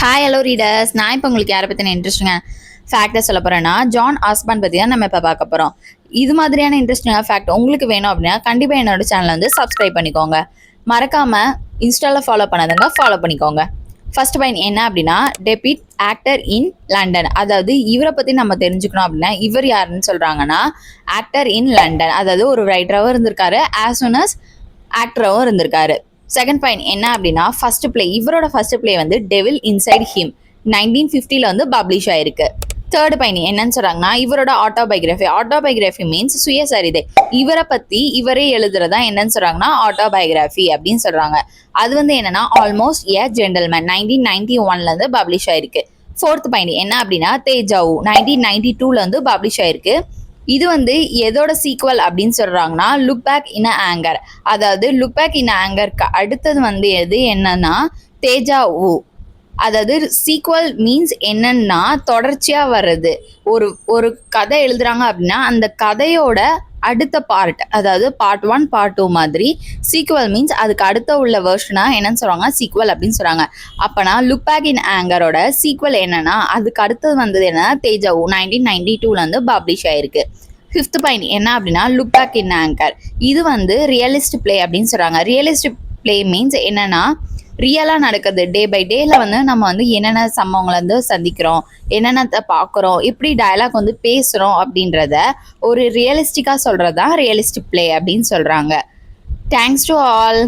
Hi hello readers. நான் இப்போ உங்களுக்கு யாரை பற்றின இன்ட்ரெஸ்டிங்காக ஃபேக்டை சொல்ல போகிறேன்னா ஜான் ஆஸ்பான் பற்றி தான் நம்ம இப்போ பார்க்க போகிறோம். இது மாதிரியான இன்ட்ரெஸ்டிங்காக ஃபேக்ட் உங்களுக்கு வேணும் அப்படின்னா கண்டிப்பாக என்னோட சேனலை வந்து சப்ஸ்கிரைப் பண்ணிக்கோங்க. மறக்காமல் இன்ஸ்டாவில் ஃபாலோ பண்ணாதவங்க ஃபாலோ பண்ணிக்கோங்க. ஃபர்ஸ்ட் பாயிண்ட் என்ன அப்படின்னா டெபிட் ஆக்டர் இன் லண்டன். அதாவது இவரை பற்றி நம்ம தெரிஞ்சுக்கணும் அப்படின்னா இவர் யாருன்னு சொல்கிறாங்கன்னா ஆக்டர் இன் லண்டன். அதாவது ஒரு ரைட்டராகவும் இருந்திருக்காரு, ஆஸ் சூன் அஸ் ஆக்டராகவும் இருந்திருக்காரு. செகண்ட் பாயிண்ட் என்ன அப்படின்னா ஃபர்ஸ்ட் பிளே, இவரோட ஃபர்ஸ்ட் பிளே வந்து டெவில் இன்சைட் ஹிம் 1950 வந்து பப்ளிஷ் ஆயிருக்கு. தேர்ட் பாயிண்ட் என்னன்னு சொல்றாங்கன்னா இவரோட ஆட்டோபயோகிராஃபி மீன்ஸ் சுயசரிதை. இவரை பத்தி இவரே எழுதுறதா என்னன்னு சொல்றாங்கன்னா ஆட்டோபயோகிராஃபி அப்படின்னு சொல்றாங்க. அது வந்து என்னன்னா ஆல்மோஸ்ட் ஏ ஜென்டல்மேன் 1991 வந்து பப்ளிஷ் ஆயிருக்கு. ஃபோர்த் பாயிண்ட் என்ன அப்படின்னா தேஜாவு 1992 வந்து பப்ளிஷ் ஆயிருக்கு. இது வந்து எதோட சீக்வல் அப்படின்னு சொல்றாங்கன்னா லுக் பேக் இன் ஆங்கர். அதாவது லுக் பேக் இன் ஆங்கருக்கு அடுத்தது வந்து எது என்னன்னா தேஜா ஊ. அதாவது சீக்வல் மீன்ஸ் என்னன்னா தொடர்ச்சியா வர்றது. ஒரு கதை எழுதுறாங்க அப்படின்னா அந்த கதையோட அடுத்த பார்ட், அதாவது பார்ட் 1 பார்ட் 2 மாதிரி. சீக்வல் மீன்ஸ் அதுக்கு அடுத்த உள்ள வெர்ஷனா என்னன்னு சொல்றாங்க சீக்வல் அப்படின்னு சொல்றாங்க. அப்பனா லுக் பேக் இன் ஆங்கரோட சீக்வல் என்னன்னா அதுக்கு அடுத்தது வந்தது என்னன்னா தேஜாவு 1992 வந்து பப்ளிஷ் ஆயிருக்கு. ஃபிஃப்த் பாயிண்ட் என்ன அப்படின்னா லுக் பேக் இன் ஆங்கர். இது வந்து ரியலிஸ்ட் பிளே அப்படின்னு சொல்றாங்க. ரியலிஸ்ட் பிளே மீன்ஸ் என்னன்னா ரியலாக நடக்குது. டே பை டேல வந்து நம்ம வந்து என்னென்ன சம்பவங்களை வந்து சந்திக்கிறோம், என்னென்ன பார்க்குறோம், எப்படி டயலாக் வந்து பேசுகிறோம் அப்படின்றத ஒரு ரியலிஸ்டிக்காக சொல்கிறது தான் ரியலிஸ்டிக் பிளே அப்படின்னு சொல்கிறாங்க. Thanks to all.